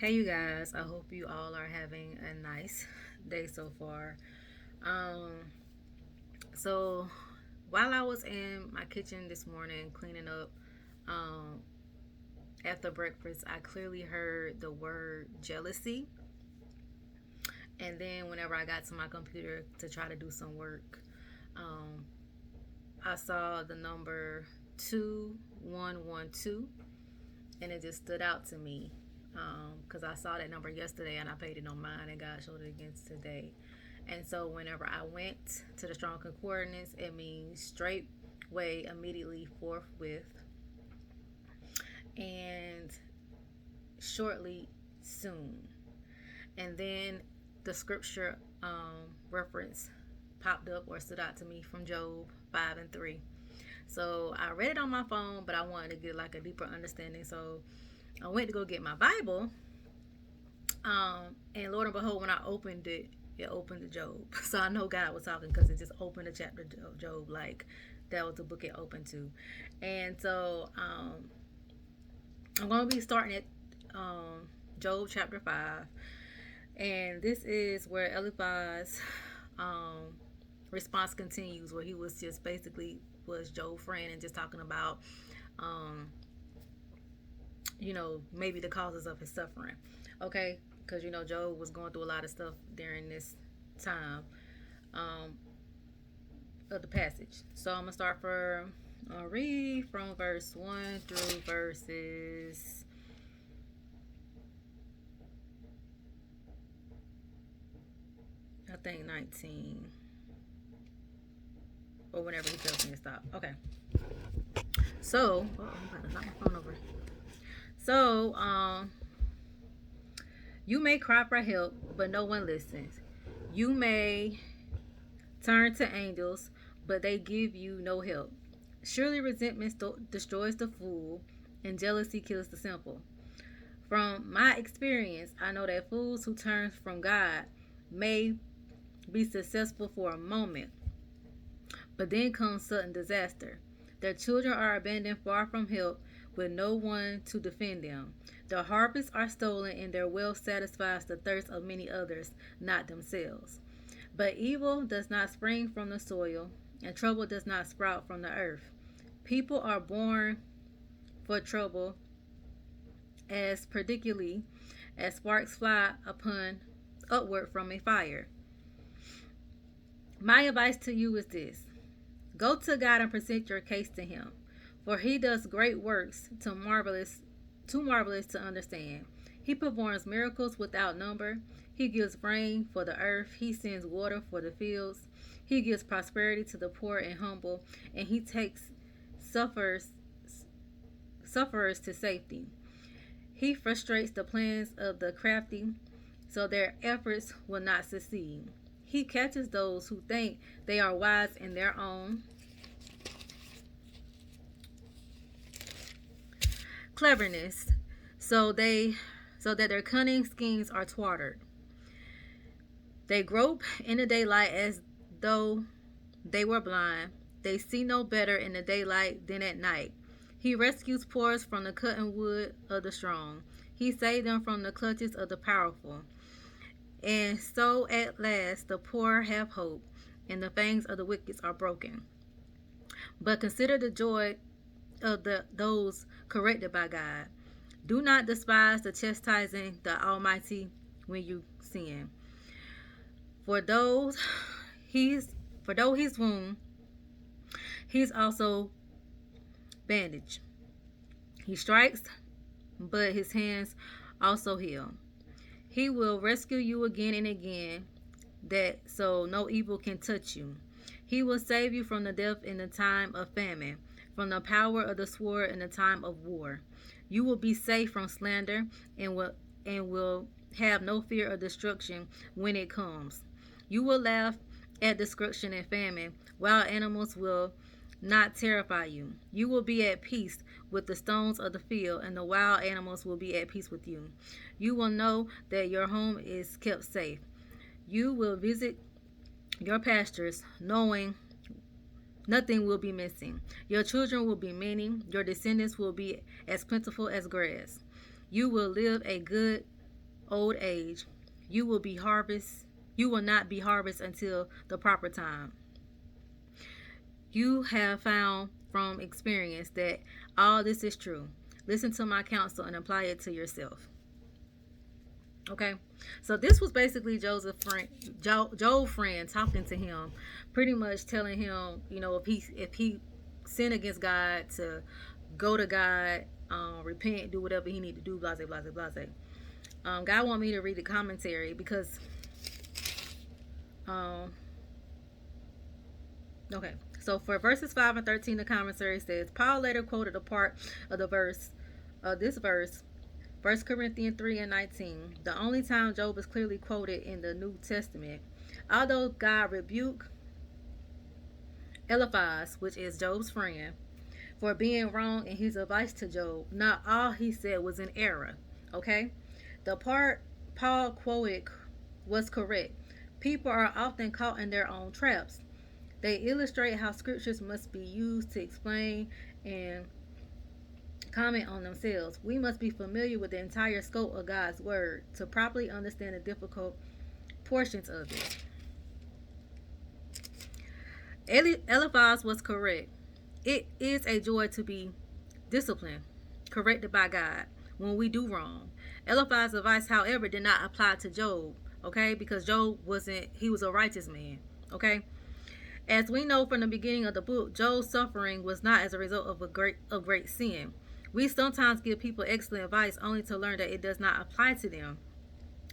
Hey you guys, I hope you all are having a nice day so far. Um, so while I was in my kitchen this morning cleaning up, um, after breakfast, I clearly heard the word jealousy. And then whenever I got to my computer to try to do some work, um, I saw the number 2112, and it just stood out to me because I saw that number yesterday and I paid it on mine, and God showed it again today. And so whenever I went to the strong concordance, it means straight way, immediately, forthwith, and shortly, soon. And then the scripture reference popped up or stood out to me from Job 5 and 3. So I read it on my phone, but I wanted to get like a deeper understanding. So I went to go get my Bible. And Lord and behold, when I opened it, it opened to Job. So I know God was talking because it just opened the chapter of Job, like that was the book it opened to. And so I'm going to be starting at Job chapter 5. And this is where Eliphaz response continues, where he was just basically was Job's friend and just talking about, um, maybe the causes of his suffering. Okay, because Job was going through a lot of stuff during this time um, of the passage. So I'm gonna read from verse 1 through verses, I think, 19, or whenever he tells me to stop. Okay. So, I'm about to knock my phone over. So, you may cry for help, but no one listens. You may turn to angels, but they give you no help. Surely resentment destroys the fool, and jealousy kills the simple. From my experience, I know that fools who turn from God may be successful for a moment, but then comes sudden disaster. Their children are abandoned far from help, with no one to defend them. Their harvests are stolen, and their wealth satisfies the thirst of many others, not themselves. But evil does not spring from the soil, and trouble does not sprout from the earth. People are born for trouble, as particularly as sparks fly upward from a fire. My advice to you is this: go to God and present your case to him, for he does great works too marvelous to understand. He performs miracles without number. He gives rain for the earth. He sends water for the fields. He gives prosperity to the poor and humble, and he takes sufferers sufferers to safety. He frustrates the plans of the crafty, so their efforts will not succeed. He catches those who think they are wise in their own cleverness, so they so that their cunning schemes are thwarted. They grope in the daylight as though they were blind. They see no better in the daylight than at night. He rescues poor from the cutting wood of the strong. He saves them from the clutches of the powerful. And so at last the poor have hope, and the fangs of the wicked are broken. But consider the joy of those corrected by God. Do not despise the chastising the Almighty when you sin. For those for though he's wound, he's also bandaged. He strikes, but his hands also heal. He will rescue you again and again, that so no evil can touch you. He will save you from the death in the time of famine, from the power of the sword in the time of war. You will be safe from slander, and will have no fear of destruction when it comes. You will laugh at destruction and famine. Wild animals will not terrify you. You will be at peace with the stones of the field, and the wild animals will be at peace with you. You will know that your home is kept safe. You will visit your pastures, knowing nothing will be missing. Your children will be many. Your descendants will be as plentiful as grass. You will live a good old age. You will be harvest. You will not be harvest until the proper time. You have found from experience that all this is true. Listen to my counsel and apply it to yourself. Okay, so this was basically Job's friend talking to him, pretty much telling him, if he sinned against God, to go to God, repent, do whatever he need to do, blase, blase, blase. God want me to read the commentary because, um, okay. So for verses 5 and 13, the commentary says Paul later quoted a part of this verse, 1 Corinthians 3 and 19, the only time Job is clearly quoted in the New Testament. Although God rebuked Eliphaz, which is Job's friend, for being wrong in his advice to Job, not all he said was in error. Okay? The part Paul quoted was correct. People are often caught in their own traps. They illustrate how scriptures must be used to explain and comment on themselves. We must be familiar with the entire scope of God's word to properly understand the difficult portions of it. Eliphaz was correct. It is a joy to be disciplined, corrected by God when we do wrong. Eliphaz's advice, however, did not apply to Job, okay? Because Job he was a righteous man, okay? As we know from the beginning of the book, Job's suffering was not as a result of great sin. We sometimes give people excellent advice only to learn that it does not apply to them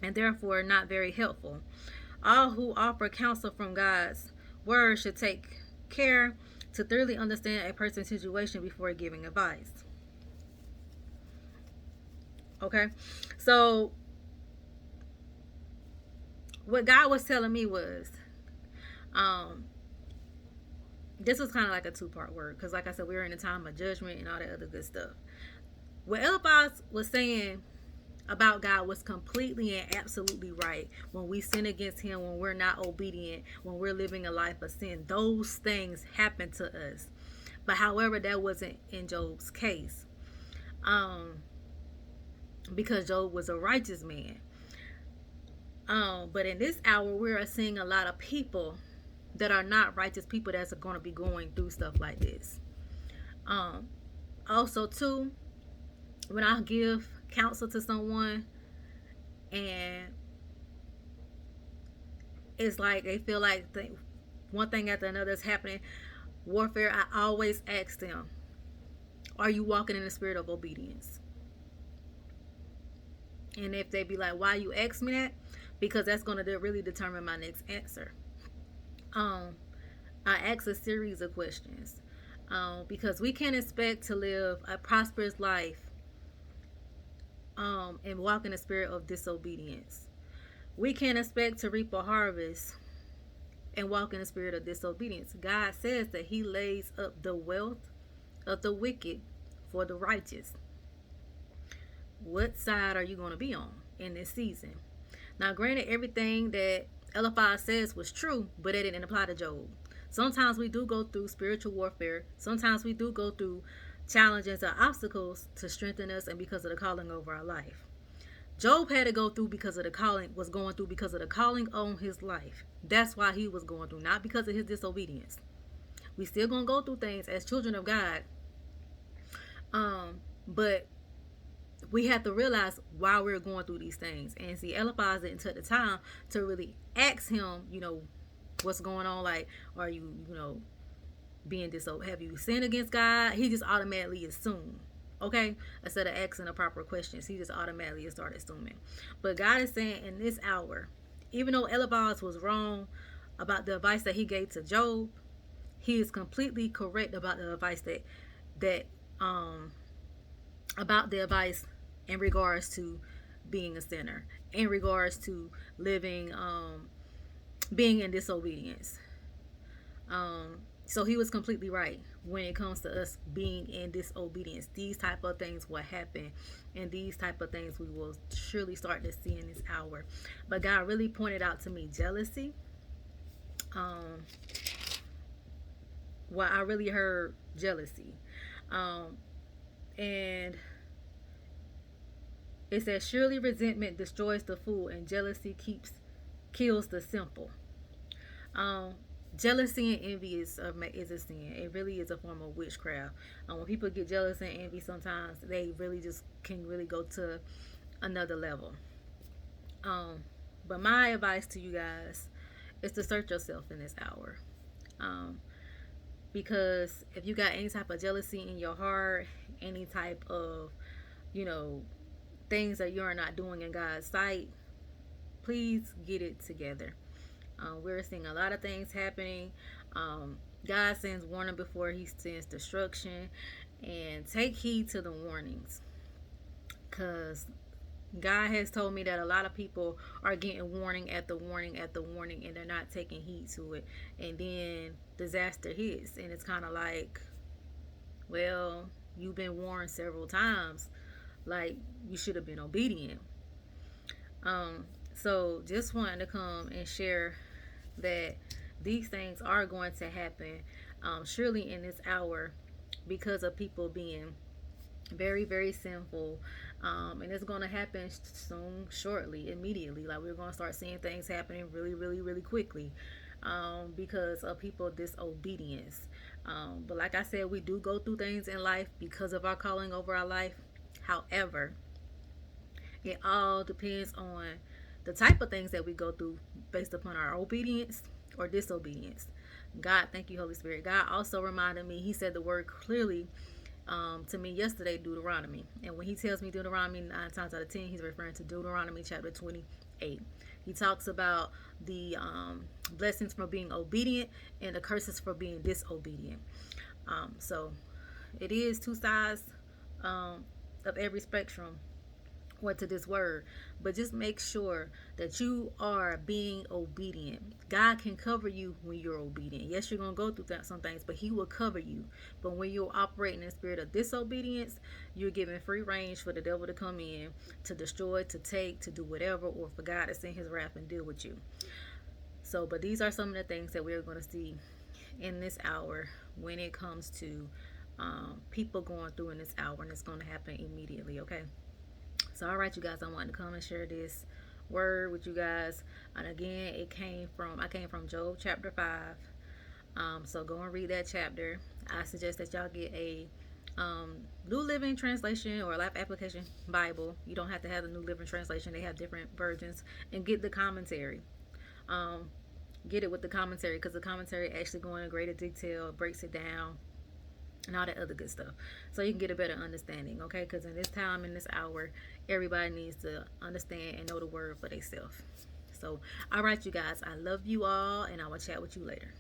and therefore not very helpful. All who offer counsel from God's word should take care to thoroughly understand a person's situation before giving advice. Okay? So what God was telling me was, this was kind of like a two-part word, because like I said, we were in a time of judgment and all that other good stuff. What Eliphaz was saying about God was completely and absolutely right. When we sin against him, when we're not obedient, when we're living a life of sin, those things happen to us. But however, that wasn't in Job's case, because Job was a righteous man. But in this hour, we are seeing a lot of people that are not righteous, people that's going to be going through stuff like this. Also too, when I give counsel to someone and it's like they feel like one thing after another is happening, warfare, I always ask them, are you walking in the spirit of obedience? And if they be like, why you ask me that? Because that's going to really determine my next answer. I ask a series of questions, because we can't expect to live a prosperous life and walk in the spirit of disobedience. We can't expect to reap a harvest and walk in the spirit of disobedience. God says that he lays up the wealth of the wicked for the righteous. What side are you going to be on in this season? Now, granted, everything that Eliphaz says was true, but it didn't apply to Job. Sometimes we do go through spiritual warfare. Sometimes we do go through challenges or obstacles to strengthen us and because of the calling over our life. Job had to go through because of the calling, was going through because of the calling on his life. That's why he was going through, not because of his disobedience. We still gonna go through things as children of God, but we have to realize why we're going through these things. And see, Eliphaz didn't take the time to really ask him, what's going on. Like, are you, being disobedient? Have you sinned against God? He just automatically assumed. Okay, instead of asking the proper questions, he just automatically started assuming. But God is saying in this hour, even though Eliphaz was wrong about the advice that he gave to Job, he is completely correct about the advice about the advice in regards to being a sinner, in regards to living, being in disobedience. So he was completely right when it comes to us being in disobedience. These type of things will happen, and these type of things we will surely start to see in this hour. But God really pointed out to me jealousy. I really heard jealousy, and It says, surely resentment destroys the fool, and jealousy kills the simple. Um, Jealousy and envy is a sin. It really is a form of witchcraft. When people get jealous and envy, sometimes they really just can really go to another level. Um, but my advice to you guys is to search yourself in this hour. Um, because if you got any type of jealousy in your heart, any type of, you know, things that you're not doing in God's sight, please get it together. We're seeing a lot of things happening. God sends warning before he sends destruction. And take heed to the warnings. Because God has told me that a lot of people are getting warning at the warning at the warning, and they're not taking heed to it. And then disaster hits. And it's kind of like, well, you've been warned several times. Like, you should have been obedient. Um, so just wanting to come and share that these things are going to happen, surely in this hour, because of people being very, very sinful. And it's going to happen soon, shortly, immediately. Like, we're going to start seeing things happening really, really, really quickly, because of people disobedience. But like I said, we do go through things in life because of our calling over our life. However, it all depends on the type of things that we go through based upon our obedience or disobedience. God, thank you, Holy Spirit. God also reminded me, he said the word clearly to me yesterday, Deuteronomy. And when he tells me Deuteronomy 9 times out of 10, he's referring to Deuteronomy chapter 28. He talks about the blessings for being obedient and the curses for being disobedient. So it is two sides of every spectrum or to this word, but just make sure that you are being obedient. God can cover you when you're obedient. Yes, you're going to go through some things, but he will cover you. But when you're operating in the spirit of disobedience, you're giving free range for the devil to come in, to destroy, to take, to do whatever, or for God to send his wrath and deal with you. So, but these are some of the things that we're going to see in this hour when it comes to people going through in this hour, and it's going to happen immediately. Okay. So, all right, you guys, I wanted to come and share this word with you guys. And again, I came from Job chapter 5. So go and read that chapter. I suggest that y'all get a New Living Translation or Life Application Bible. You don't have to have the New Living Translation. They have different versions. And get the commentary. Get it with the commentary, because the commentary actually goes into greater detail, breaks it down, and all that other good stuff, so you can get a better understanding. Okay, because in this time, in this hour, everybody needs to understand and know the word for themselves. So, all right, you guys, I love you all, and I will chat with you later.